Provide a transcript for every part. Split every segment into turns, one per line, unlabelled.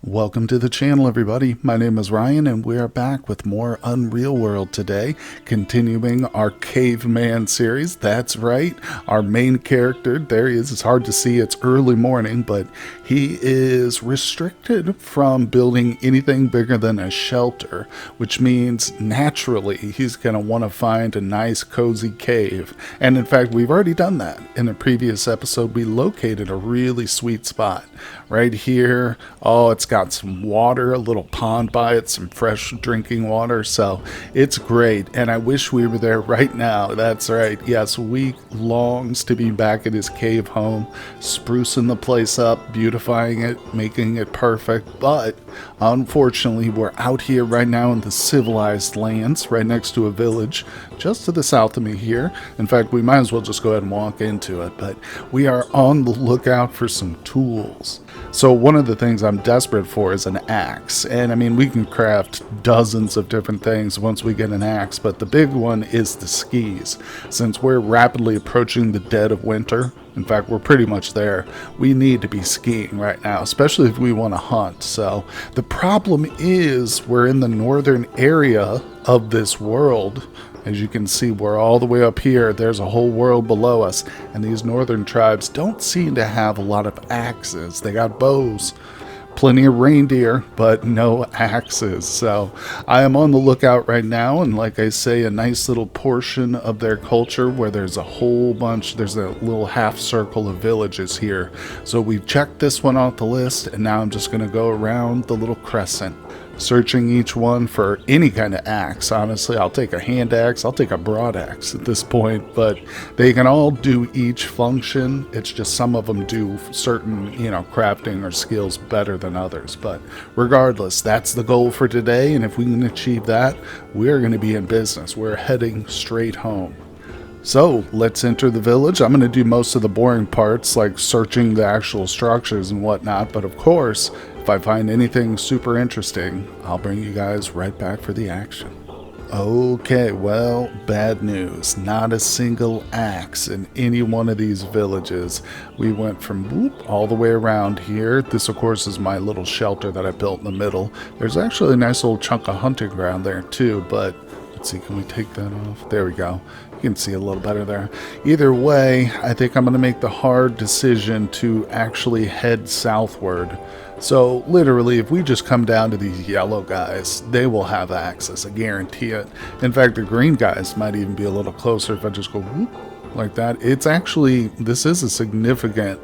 Welcome to the channel, everybody. My name is Ryan, and we are back with more Unreal World today, continuing our Caveman series. That's right, our main character, there he is. It's hard to see, it's early morning, but he is restricted from building anything bigger than a shelter, which means naturally he's going to want to find a nice cozy cave. And in fact, we've already done that. In a previous episode, we located a really sweet spot right here. Oh, it's got some water, a little pond by it, some fresh drinking water, so it's great. And I wish we were there right now. That's right, yes, we longs to be back at his cave home, sprucing the place up, beautifying it, making it perfect. But unfortunately, we're out here right now in the civilized lands, right next to a village just to the south of me here. In fact, we might as well just go ahead and walk into it, but we are on the lookout for some tools. So one of the things I'm desperate for is an axe. And I mean, we can craft dozens of different things once we get an axe, but the big one is the skis. Since we're rapidly approaching the dead of winter, in fact, we're pretty much there, we need to be skiing right now, especially if we want to hunt. So the problem is we're in the northern area of this world. As you can see, we're all the way up here. There's a whole world below us. And these northern tribes don't seem to have a lot of axes. They got bows, plenty of reindeer, but no axes. So I am on the lookout right now. And like I say, a nice little portion of their culture where there's a whole bunch, there's a little half circle of villages here. So we've checked this one off the list. And now I'm just going to go around the little crescent, searching each one for any kind of axe. Honestly, I'll take a hand axe, I'll take a broad axe at this point, but they can all do each function. It's just some of them do certain, crafting or skills better than others. But regardless, that's the goal for today, and if we can achieve that, we're going to be in business. We're heading straight home. So let's enter the village. I'm going to do most of the boring parts, like searching the actual structures and whatnot, but of course, if I find anything super interesting, I'll bring you guys right back for the action. Okay, well, bad news. Not a single axe in any one of these villages. We went from all the way around here. This, of course, is my little shelter that I built in the middle. There's actually a nice little chunk of hunting ground there too, but let's see, can we take that off? There we go. You can see a little better there. Either way, I think I'm going to make the hard decision to actually head southward. So literally, if we just come down to these yellow guys, they will have access, I guarantee it. In fact, the green guys might even be a little closer if I just go whoop like that. It's actually, this is a significant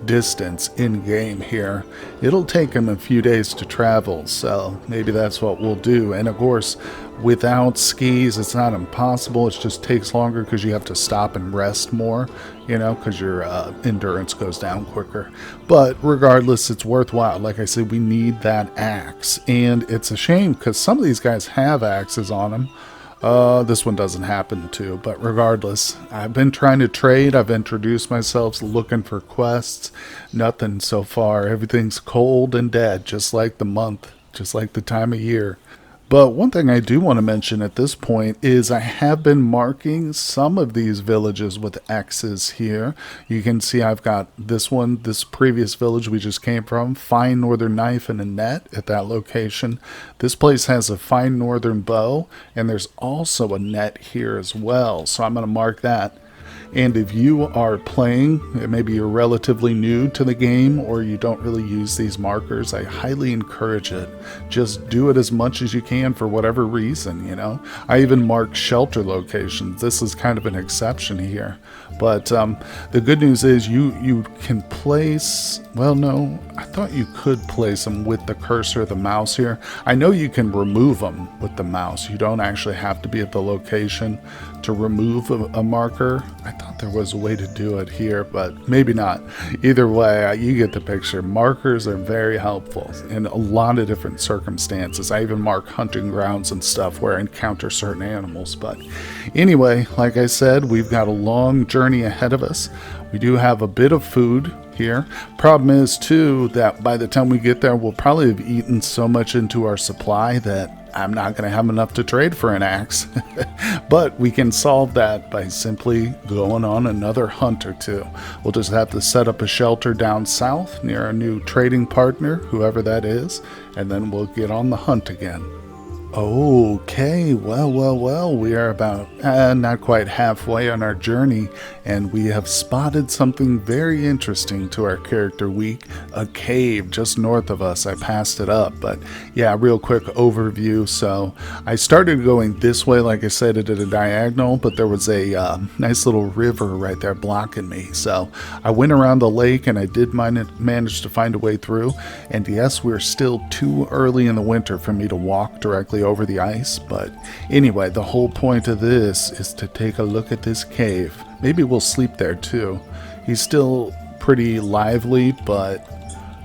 distance in game here. It'll take them a few days to travel, so maybe that's what we'll do. And of course, without skis, it's not impossible. It just takes longer because you have to stop and rest more, because your endurance goes down quicker. But regardless, it's worthwhile. Like I said, we need that axe, and it's a shame because some of these guys have axes on them. This one doesn't happen to, but regardless, I've been trying to trade. I've introduced myself looking for quests. Nothing so far. Everything's cold and dead, just like the month, just like the time of year. But one thing I do want to mention at this point is I have been marking some of these villages with X's here. You can see I've got this one, this previous village we just came from, fine northern knife and a net at that location. This place has a fine northern bow, and there's also a net here as well. So I'm going to mark that. And if you are playing, maybe you're relatively new to the game or you don't really use these markers, I highly encourage it. Just do it as much as you can for whatever reason, I even mark shelter locations. This is kind of an exception here. But the good news is you can place, well, no, I thought you could place them with the cursor of the mouse here. I know you can remove them with the mouse. You don't actually have to be at the location to remove a marker. I thought there was a way to do it here, but maybe not. Either way, you get the picture. Markers are very helpful in a lot of different circumstances. I even mark hunting grounds and stuff where I encounter certain animals. But anyway, like I said, we've got a long journey ahead of us. We do have a bit of food here. Problem is too that by the time we get there, we'll probably have eaten so much into our supply that I'm not going to have enough to trade for an axe. But we can solve that by simply going on another hunt or two. We'll just have to set up a shelter down south near our new trading partner, whoever that is, and then we'll get on the hunt again. Okay, well, we are about not quite halfway on our journey, and we have spotted something very interesting to our character week, a cave just north of us. I passed it up, but yeah, real quick overview. So I started going this way, like I said, it did a diagonal, but there was a nice little river right there blocking me. So I went around the lake, and I did manage to find a way through, and yes, we're still too early in the winter for me to walk directly over the ice, but anyway, the whole point of this is to take a look at this cave. Maybe we'll sleep there too. He's still pretty lively, but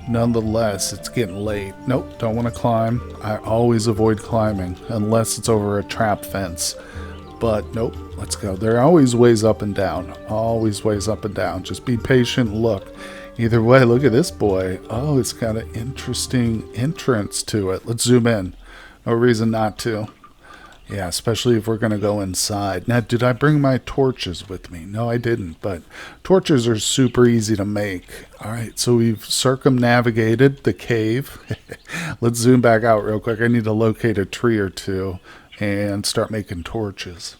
nonetheless, it's getting late. Nope, don't want to climb. I always avoid climbing unless it's over a trap fence, but nope, let's go. There are always ways up and down, always ways up and down. Just be patient. Look, either way, look at this boy. Oh, it's got an interesting entrance to it. Let's zoom in. No reason not to. Yeah, especially if we're going to go inside. Now, did I bring my torches with me? No, I didn't, but torches are super easy to make. All right, so we've circumnavigated the cave. Let's zoom back out real quick. I need to locate a tree or two and start making torches.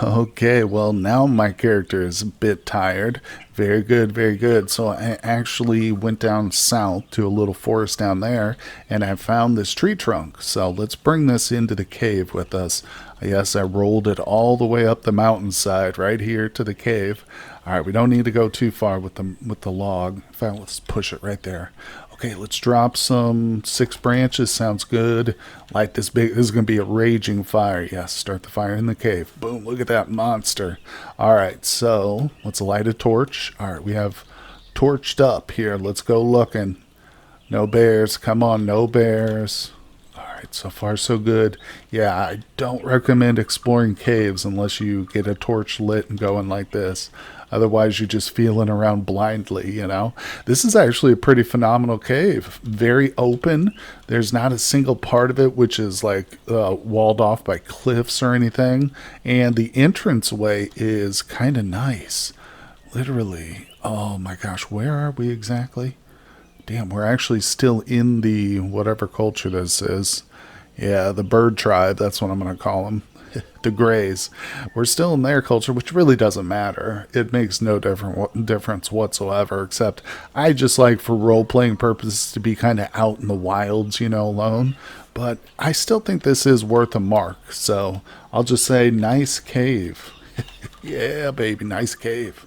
Okay, well, now my character is a bit tired. Very good, very good. So I actually went down south to a little forest down there, and I found this tree trunk. So let's bring this into the cave with us. Yes, I rolled it all the way up the mountainside right here to the cave. All right, we don't need to go too far with the log. In fact, let's push it right there. Okay, let's drop some 6 branches. Sounds good. Light this big. This is going to be a raging fire. Yes, start the fire in the cave. Boom, look at that monster. All right, so let's light a torch. All right, we have torched up here. Let's go looking. No bears. Come on, no bears. All right, so far so good. Yeah, I don't recommend exploring caves unless you get a torch lit and going like this. Otherwise, you're just feeling around blindly, you know. This is actually a pretty phenomenal cave. Very open. There's not a single part of it which is like walled off by cliffs or anything. And the entranceway is kind of nice. Literally. Oh my gosh, where are we exactly? Damn, we're actually still in the whatever culture this is. Yeah, the bird tribe. That's what I'm going to call them. The Greys. We're still in their culture, which really doesn't matter. It makes no difference whatsoever, except I just like for role-playing purposes to be kind of out in the wilds, you know, alone. But I still think this is worth a mark, so I'll just say nice cave. Yeah, baby, nice cave.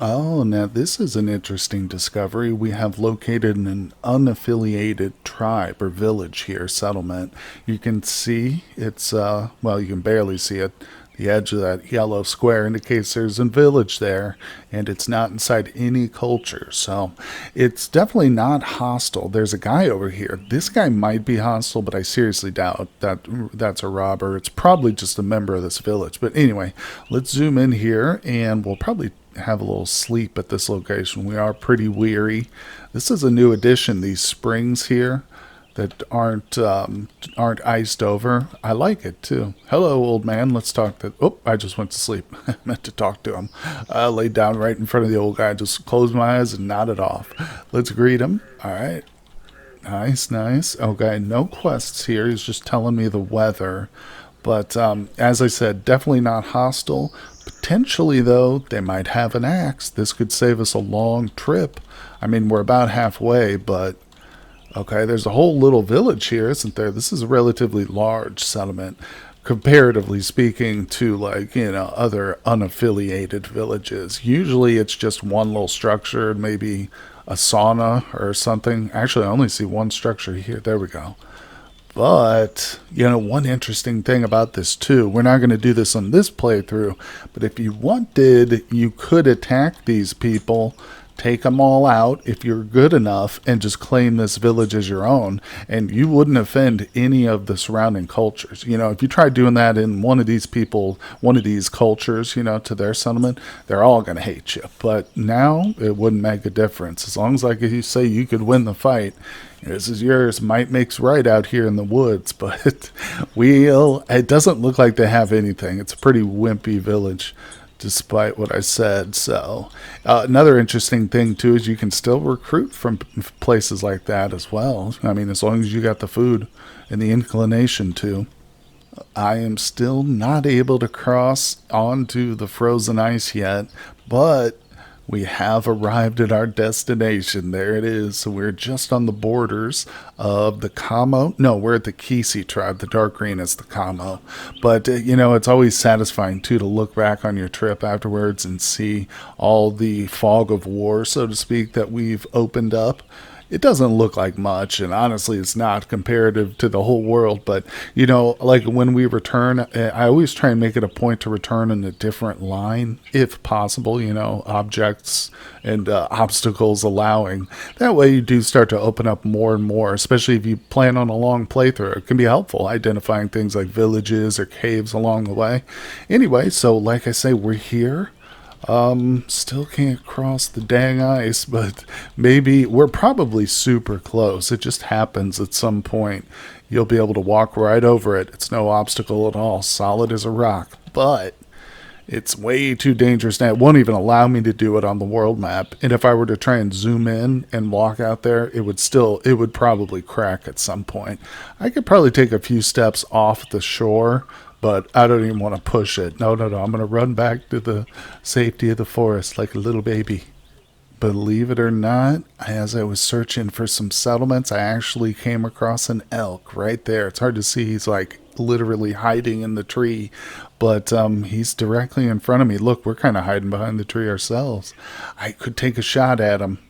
Oh, now this is an interesting discovery. We have located an unaffiliated tribe or village here, settlement. You can see it's, well, you can barely see it. The edge of that yellow square indicates there's a village there, and it's not inside any culture. So it's definitely not hostile. There's a guy over here. This guy might be hostile, but I seriously doubt that that's a robber. It's probably just a member of this village. But anyway, let's zoom in here, and we'll probably have a little sleep at this location. We are pretty weary. This is a new addition, these springs here that aren't iced over. I like it too. Hello, old man. Let's talk to... Oh, I just went to sleep. I meant to talk to him. I laid down right in front of the old guy, just closed my eyes and nodded off. Let's greet him. All right. Nice, nice. Okay, no quests here. He's just telling me the weather. But as I said, definitely not hostile. Potentially, though, they might have an axe. This could save us a long trip. I mean, we're about halfway, but... Okay, there's a whole little village here, isn't there? This is a relatively large settlement, comparatively speaking to, like, you know, other unaffiliated villages. Usually it's just one little structure, maybe a sauna or something. Actually, I only see one structure here. There we go. But, you know, one interesting thing about this too, we're not going to do this on this playthrough, but if you wanted, you could attack these people, take them all out if you're good enough and just claim this village as your own, and you wouldn't offend any of the surrounding cultures. If you try doing that in one of these cultures, to their settlement, they're all going to hate you. But now it wouldn't make a difference. As long as, like you say, you could win the fight, this is yours. Might makes right out here in the woods, but it doesn't look like they have anything. It's a pretty wimpy village, despite what I said. So another interesting thing too is you can still recruit from places like that as well. I mean, as long as you got the food and the inclination to. I am still not able to cross onto the frozen ice yet, but we have arrived at our destination. There it is. So we're just on the borders of the Kamo. No, we're at the Kisi tribe. The dark green is the Kamo. But, it's always satisfying, too, to look back on your trip afterwards and see all the fog of war, so to speak, that we've opened up. It doesn't look like much, and honestly, it's not comparative to the whole world. But, like when we return, I always try and make it a point to return in a different line, if possible, objects and obstacles allowing. That way you do start to open up more and more, especially if you plan on a long playthrough. It can be helpful identifying things like villages or caves along the way. Anyway, so like I say, we're here. Still can't cross the dang ice, but maybe we're probably super close. It just happens at some point. You'll be able to walk right over it. It's no obstacle at all. Solid as a rock, but it's way too dangerous now. It won't even allow me to do it on the world map. And if I were to try and zoom in and walk out there, it would probably crack at some point. I could probably take a few steps off the shore, but I don't even want to push it. No. I'm going to run back to the safety of the forest like a little baby. Believe it or not, as I was searching for some settlements, I actually came across an elk right there. It's hard to see. He's like literally hiding in the tree, but he's directly in front of me. Look, we're kind of hiding behind the tree ourselves. I could take a shot at him.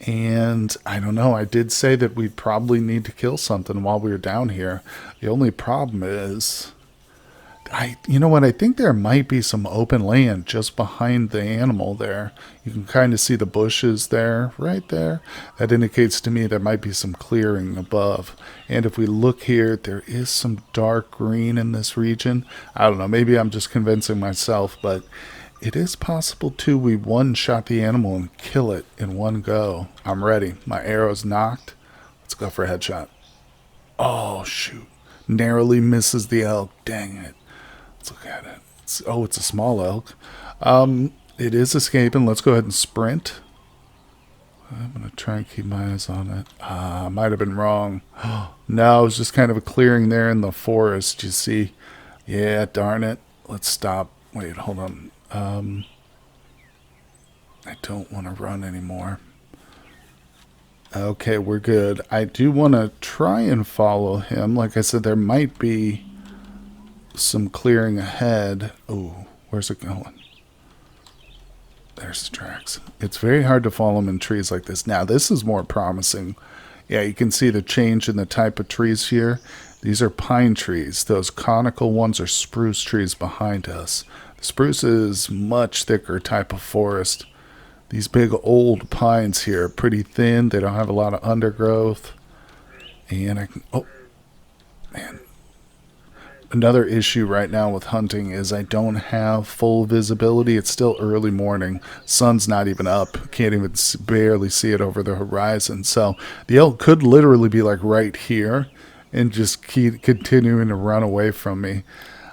And I don't know, I did say that we'd probably need to kill something while we were down here. The only problem is, I think there might be some open land just behind the animal there. You can kind of see the bushes there, right there. That indicates to me there might be some clearing above. And if we look here, there is some dark green in this region. I don't know, maybe I'm just convincing myself, but it is possible too we one-shot the animal and kill it in one go. I'm ready. My arrow's knocked. Let's go for a headshot. Oh, shoot. Narrowly misses the elk. Dang it. Look at it. It's a small elk. It is escaping. Let's go ahead and sprint. I'm going to try and keep my eyes on it. I might have been wrong. No, it was just kind of a clearing there in the forest, you see. Yeah, darn it. Let's stop. Wait, hold on. I don't want to run anymore. Okay, we're good. I do want to try and follow him. Like I said, there might be some clearing ahead. Oh, where's it going? There's the tracks. It's very hard to follow them in trees like this. Now, this is more promising. Yeah, you can see the change in the type of trees here. These are pine trees. Those conical ones are spruce trees behind us. The spruce is much thicker type of forest. These big old pines here are pretty thin. They don't have a lot of undergrowth. And I can... Oh, man. Another issue right now with hunting is I don't have full visibility. It's still early morning. Sun's not even up. Can't even barely see it over the horizon. So the elk could literally be like right here and just keep continuing to run away from me.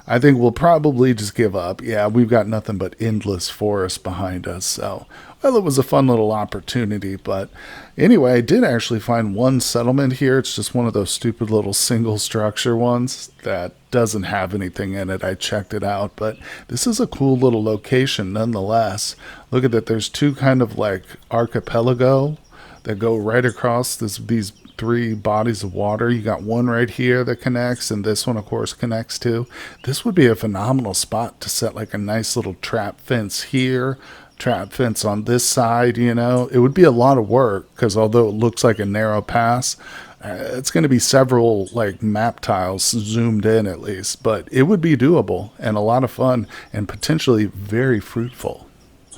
I think we'll probably just give up. Yeah, we've got nothing but endless forest behind us. So, well, it was a fun little opportunity. But anyway, I did actually find one settlement here. It's just one of those stupid little single structure ones that doesn't have anything in it. I checked it out. But this is a cool little location nonetheless. Look at that. There's two kind of like archipelago that go right across these three bodies of water. You got one right here that connects, and this one of course connects too. This would be a phenomenal spot to set like a nice little trap fence here, trap fence on this side. It would be a lot of work because although it looks like a narrow pass, it's going to be several like map tiles zoomed in at least, but it would be doable and a lot of fun and potentially very fruitful.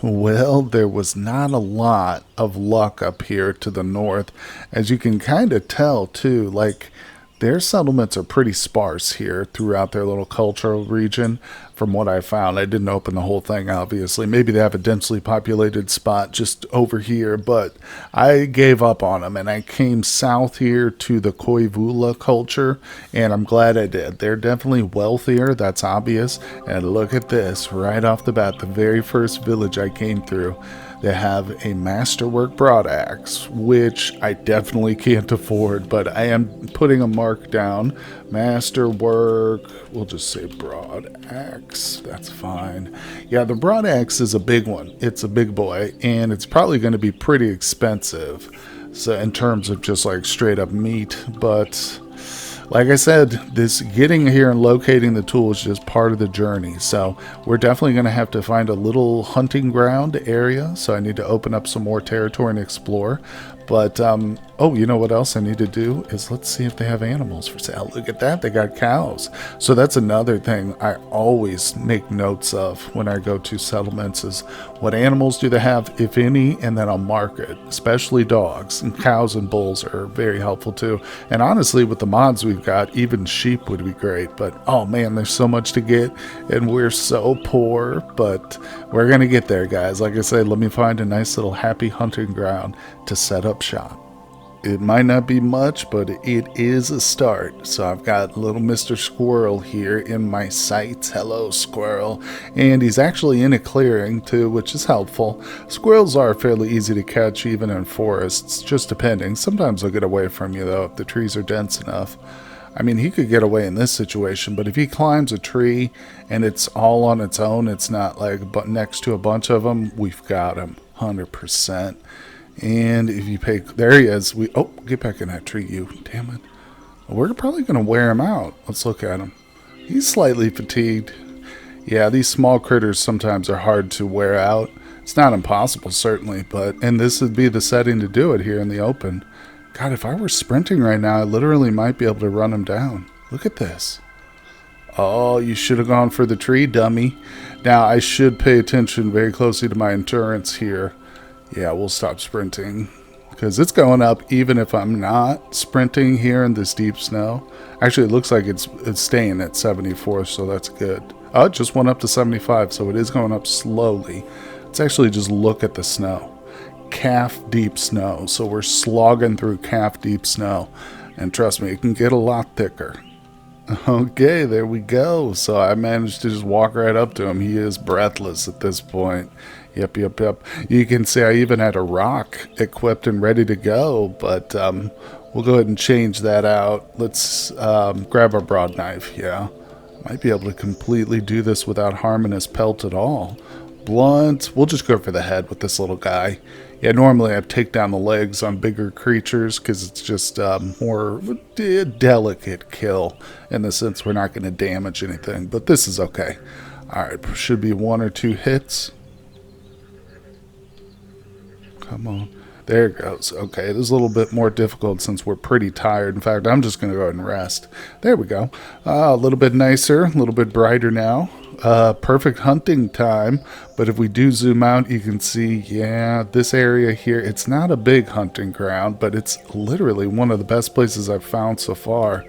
Well, there was not a lot of luck up here to the north, as you can kind of tell too. Like, their settlements are pretty sparse here throughout their little cultural region. From what I found, I didn't open the whole thing, obviously. Maybe they have a densely populated spot just over here, but I gave up on them and I came south here to the Koivula culture, and I'm glad I did. They're definitely wealthier, that's obvious. And look at this right off the bat, the very first village I came through. They have a masterwork broad axe, which I definitely can't afford, but I am putting a mark down. Masterwork, we'll just say broad axe. That's fine. Yeah, the broad axe is a big one. It's a big boy, and it's probably going to be pretty expensive. So in terms of just like straight up meat, but like I said, this getting here and locating the tool is just part of the journey. So we're definitely going to have to find a little hunting ground area. So I need to open up some more territory and explore. But, oh, you know what else I need to do is let's see if they have animals for sale. Look at that. They got cows. So that's another thing I always make notes of when I go to settlements is what animals do they have, if any, and then I'll mark it, especially dogs. And cows and bulls are very helpful too. And honestly, with the mods we've got, even sheep would be great. But, oh man, there's so much to get and we're so poor. But we're going to get there, guys. Like I said, let me find a nice little happy hunting ground to set up shop. It might not be much, but it is a start. So I've got little Mr. Squirrel here in my sights. Hello, Squirrel. And he's actually in a clearing too, which is helpful. Squirrels are fairly easy to catch even in forests, just depending. Sometimes they'll get away from you though if the trees are dense enough. I mean, he could get away in this situation, but if he climbs a tree and it's all on its own, it's not like but next to a bunch of them, we've got him 100%. And if you pay, there he is. Oh, get back in that tree, you. Damn it. We're probably going to wear him out. Let's look at him. He's slightly fatigued. Yeah, these small critters sometimes are hard to wear out. It's not impossible, certainly, but, and this would be the setting to do it here in the open. God, if I were sprinting right now, I literally might be able to run him down. Look at this. Oh, you should have gone for the tree, dummy. Now, I should pay attention very closely to my endurance here. Yeah, we'll stop sprinting because it's going up even if I'm not sprinting here in this deep snow. Actually, it looks like it's staying at 74, so that's good. Oh, it just went up to 75, so it is going up slowly. Let's actually just look at the snow. Calf deep snow. So we're slogging through calf deep snow. And trust me, it can get a lot thicker. Okay, there we go. So I managed to just walk right up to him. He is breathless at this point. Yep. You can see I even had a rock equipped and ready to go, but we'll go ahead and change that out. Let's grab our broad knife. Yeah, might be able to completely do this without harming his pelt at all. Blunt, we'll just go for the head with this little guy. Yeah, normally I'd take down the legs on bigger creatures because it's just more delicate kill in the sense we're not going to damage anything, but this is okay. Alright, should be 1 or 2 hits. Come on. There it goes. Okay, this is a little bit more difficult since we're pretty tired. In fact, I'm just going to go ahead and rest. There we go. A little bit nicer, a little bit brighter now. Perfect hunting time. But if we do zoom out, you can see, yeah, this area here, it's not a big hunting ground, but it's literally one of the best places I've found so far.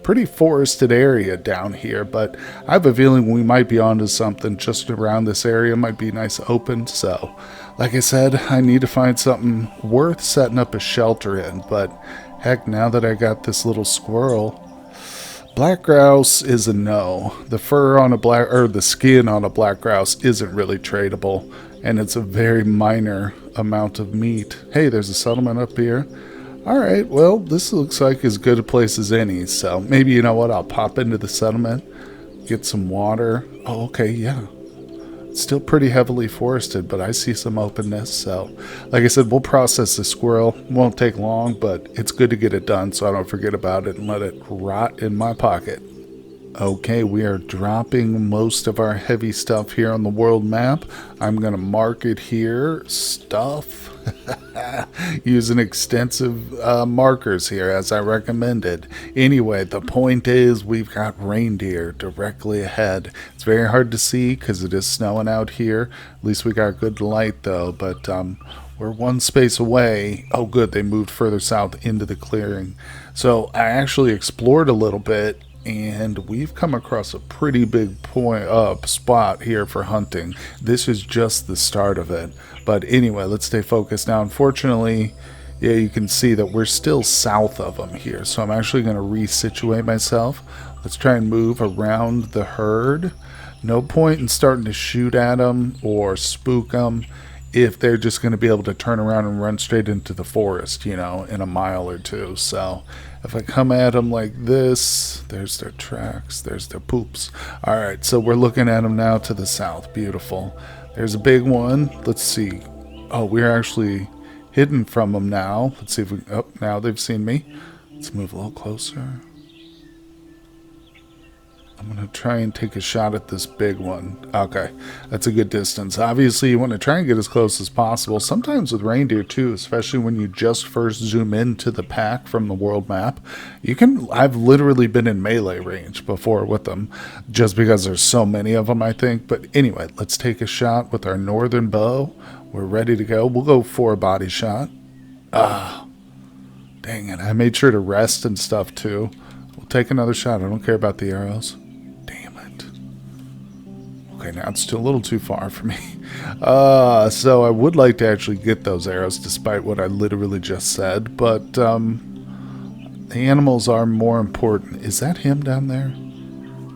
Pretty forested area down here, but I have a feeling we might be onto something just around this area. Might be nice open, so like I said, I need to find something worth setting up a shelter in, but heck, now that I got this little squirrel, black grouse is a no. The fur on a black, or the skin on a black grouse isn't really tradable, and it's a very minor amount of meat. Hey, there's a settlement up here. Alright, well, this looks like as good a place as any, so maybe, you know what, I'll pop into the settlement, get some water. Oh, okay, yeah. It's still pretty heavily forested, but I see some openness, so like I said, we'll process the squirrel. Won't take long, but it's good to get it done so I don't forget about it and let it rot in my pocket. Okay, we are dropping most of our heavy stuff here on the world map. I'm going to mark it here, stuff. Using extensive markers here as I recommended. Anyway, the point is we've got reindeer directly ahead. It's very hard to see because it is snowing out here. At least we got good light though, but we're one space away. Oh good, they moved further south into the clearing. So I actually explored a little bit, and we've come across a pretty big spot here for hunting. This is just the start of it. But anyway, let's stay focused. Now, unfortunately, yeah, you can see that we're still south of them here. So I'm actually going to resituate myself. Let's try and move around the herd. No point in starting to shoot at them or spook them if they're just going to be able to turn around and run straight into the forest, you know, in a mile or two. So if I come at them like this, there's their tracks, there's their poops. All right, so we're looking at them now to the south. Beautiful. There's a big one. Let's see. Oh, we're actually hidden from them now. Let's see if we... Oh, now they've seen me. Let's move a little closer. I'm going to try and take a shot at this big one. Okay, that's a good distance. Obviously, you want to try and get as close as possible. Sometimes with reindeer, too, especially when you just first zoom into the pack from the world map, you can... I've literally been in melee range before with them, just because there's so many of them, I think. But anyway, let's take a shot with our northern bow. We're ready to go. We'll go for a body shot. Ah, dang it. I made sure to rest and stuff, too. We'll take another shot. I don't care about the arrows. Okay, now it's still a little too far for me. So I would like to actually get those arrows, despite what I literally just said. But the animals are more important. Is that him down there?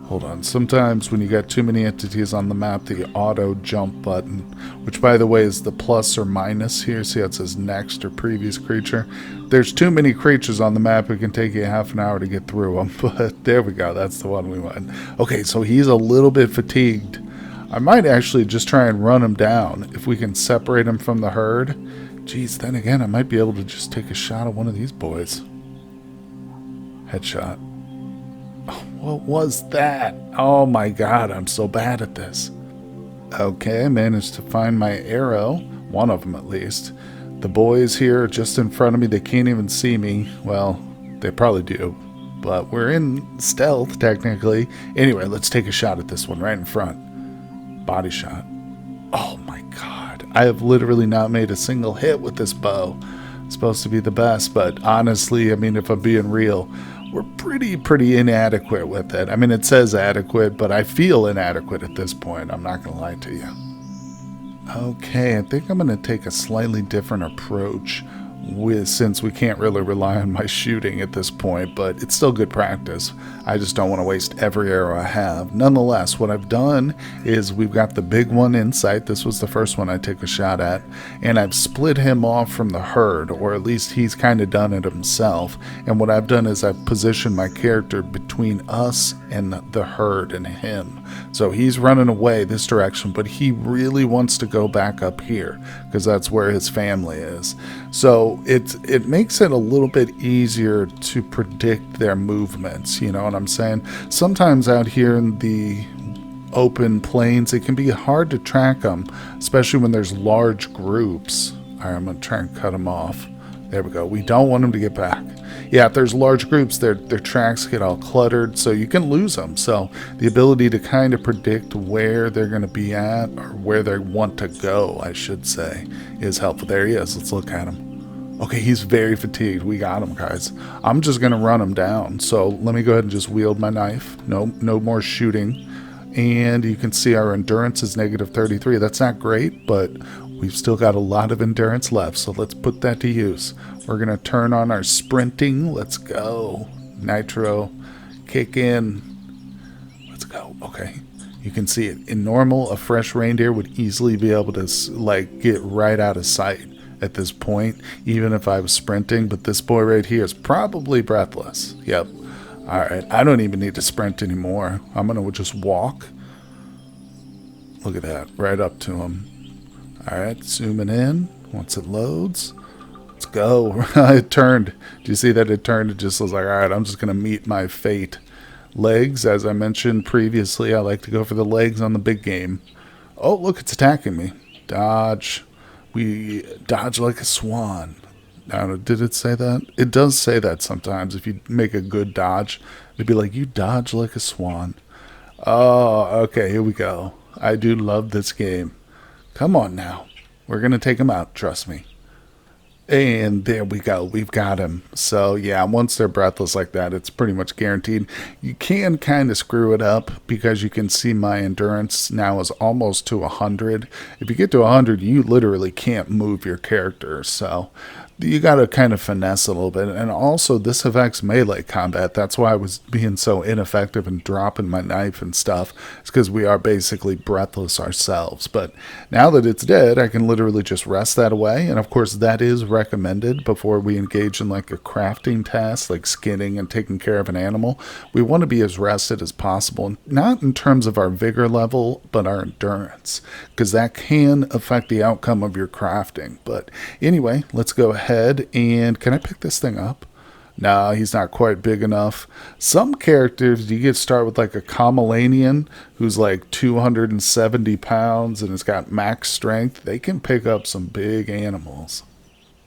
Hold on. Sometimes when you got too many entities on the map, the auto jump button, which by the way is the plus or minus here. See how it says next or previous creature? There's too many creatures on the map. It can take you half an hour to get through them. But there we go. That's the one we want. Okay, so he's a little bit fatigued. I might actually just try and run him down if we can separate him from the herd. Geez, then again, I might be able to just take a shot at one of these boys. Headshot. Oh, what was that? Oh my god, I'm so bad at this. Okay, I managed to find my arrow. One of them at least. The boys here are just in front of me. They can't even see me. Well, they probably do. But we're in stealth, technically. Anyway, let's take a shot at this one right in front. Body shot. Oh my god. I have literally not made a single hit with this bow. It's supposed to be the best, but honestly, I mean, if I'm being real, we're pretty inadequate with it. I mean, it says adequate, but I feel inadequate at this point. I'm not going to lie to you. Okay, I think I'm going to take a slightly different approach since we can't really rely on my shooting at this point, but it's still good practice. I just don't want to waste every arrow I have. Nonetheless, what I've done is we've got the big one in sight. This was the first one I took a shot at, and I've split him off from the herd, or at least he's kind of done it himself. And what I've done is I've positioned my character between us and the herd and him. So he's running away this direction, but he really wants to go back up here because that's where his family is. So it makes it a little bit easier to predict their movements, you know what I'm saying? Sometimes out here in the open plains, it can be hard to track them, especially when there's large groups. All right, I'm going to try and cut them off. There we go. We don't want them to get back. Yeah, if there's large groups, their tracks get all cluttered, so you can lose them. So the ability to kind of predict where they're going to be at, or where they want to go, I should say, is helpful. There he is. Let's look at him. Okay, he's very fatigued. We got him, guys. I'm just going to run him down. So let me go ahead and just wield my knife. No more shooting. And you can see our endurance is -33. That's not great, but we've still got a lot of endurance left, so let's put that to use. We're going to turn on our sprinting. Let's go. Nitro. Kick in. Let's go. Okay. You can see it. In normal, a fresh reindeer would easily be able to, like, get right out of sight at this point, even if I was sprinting. But this boy right here is probably breathless. Yep. All right. I don't even need to sprint anymore. I'm going to just walk. Look at that. Right up to him. All right, zooming in. Once it loads, let's go. It turned. Do you see that it turned? It just was like, all right, I'm just going to meet my fate. Legs, as I mentioned previously, I like to go for the legs on the big game. Oh, look, it's attacking me. Dodge. We dodge like a swan. I don't know, did it say that? It does say that sometimes. If you make a good dodge, it'd be like, you dodge like a swan. Oh, okay, here we go. I do love this game. Come on now. We're going to take him out, trust me. And there we go. We've got him. So, yeah, once they're breathless like that, it's pretty much guaranteed. You can kind of screw it up because you can see my endurance now is almost to 100. If you get to 100, you literally can't move your character. So, you got to kind of finesse a little bit. And also, this affects melee combat. That's why I was being so ineffective and dropping my knife and stuff. It's because we are basically breathless ourselves. But now that it's dead, I can literally just rest that away. And of course, that is recommended before we engage in like a crafting task, like skinning and taking care of an animal. We want to be as rested as possible. Not in terms of our vigor level, but our endurance. Because that can affect the outcome of your crafting. But anyway, let's go ahead. And can I pick this thing up? No, he's not quite big enough. Some characters, you get start with like a Camelanian who's like 270 pounds and has got max strength. They can pick up some big animals.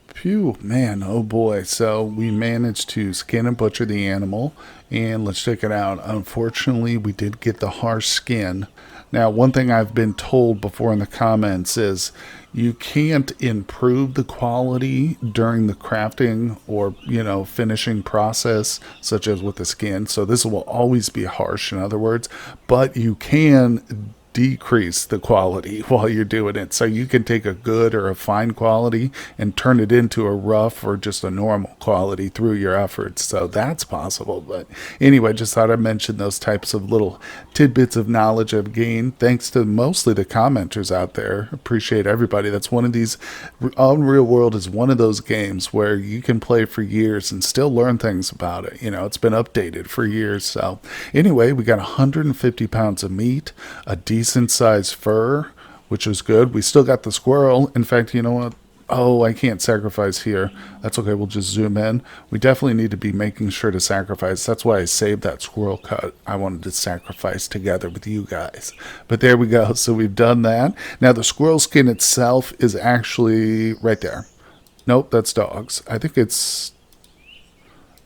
Phew, man, oh boy. So we managed to skin and butcher the animal, and let's check it out. Unfortunately, we did get the harsh skin. Now, one thing I've been told before in the comments is you can't improve the quality during the crafting or, finishing process, such as with the skin. So this will always be harsh, in other words, but you can decrease the quality while you're doing it. So you can take a good or a fine quality and turn it into a rough or just a normal quality through your efforts. So that's possible. But anyway, just thought I'd mention those types of little tidbits of knowledge I've gained thanks to mostly the commenters out there. Appreciate everybody. That's one of these. Unreal World is one of those games where you can play for years and still learn things about it. It's been updated for years. So anyway, we got 150 pounds of meat, a decent sized fur, which is good. We still got the squirrel. In fact, you know what? Oh, I can't sacrifice here. That's okay. We'll just zoom in. We definitely need to be making sure to sacrifice. That's why I saved that squirrel cut. I wanted to sacrifice together with you guys. But there we go. So we've done that. Now the squirrel skin itself is actually right there. Nope, that's dogs. I think it's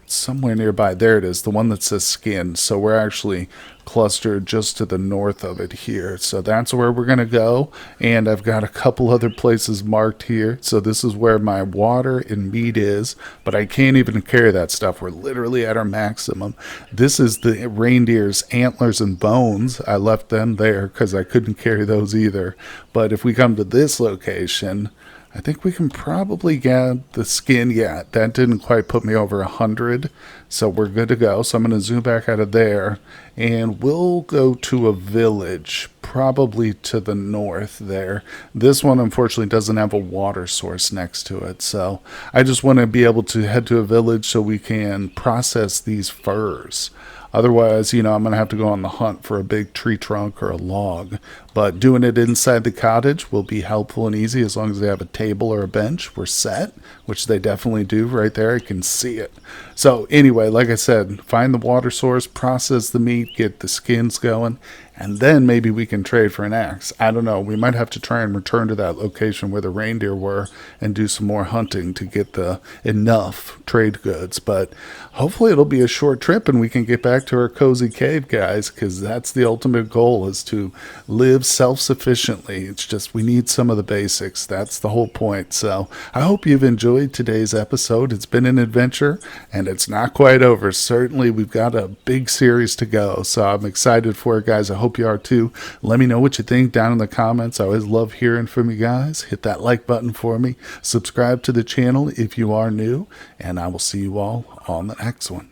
somewhere nearby. There it is, the one that says skin. So we're actually clustered just to the north of it here. So that's where we're going to go. And I've got a couple other places marked here. So this is where my water and meat is, but I can't even carry that stuff. We're literally at our maximum. This is the reindeer's antlers and bones. I left them there because I couldn't carry those either. But if we come to this location, I think we can probably get the skin. Yeah, that didn't quite put me over 100, so we're good to go. So I'm going to zoom back out of there, and we'll go to a village, probably to the north there. This one, unfortunately, doesn't have a water source next to it, so I just want to be able to head to a village so we can process these furs. Otherwise, I'm going to have to go on the hunt for a big tree trunk or a log. But doing it inside the cottage will be helpful and easy as long as they have a table or a bench. We're set, which they definitely do right there. I can see it. So anyway, like I said, find the water source, process the meat, get the skins going, and then maybe we can trade for an axe. I don't know. We might have to try and return to that location where the reindeer were and do some more hunting to get the enough trade goods. But hopefully it'll be a short trip and we can get back to our cozy cave, guys, because that's the ultimate goal, is to live self-sufficiently. It's just we need some of the basics. That's the whole point. So I hope you've enjoyed today's episode. It's been an adventure and it's not quite over. Certainly we've got a big series to go. So I'm excited for it, guys. I hope you are too. Let me know what you think down in the comments. I always love hearing from you guys. Hit that like button for me. Subscribe to the channel if you are new, and I will see you all on the next one.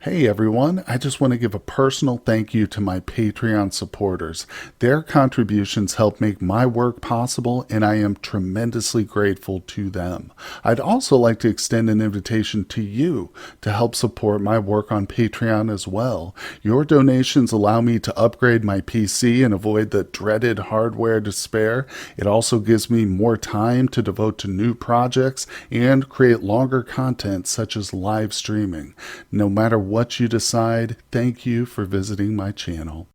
Hey everyone, I just want to give a personal thank you to my Patreon supporters. Their contributions help make my work possible, and I am tremendously grateful to them. I'd also like to extend an invitation to you to help support my work on Patreon as well. Your donations allow me to upgrade my PC and avoid the dreaded hardware despair. It also gives me more time to devote to new projects and create longer content such as live streaming. No matter what you decide, thank you for visiting my channel.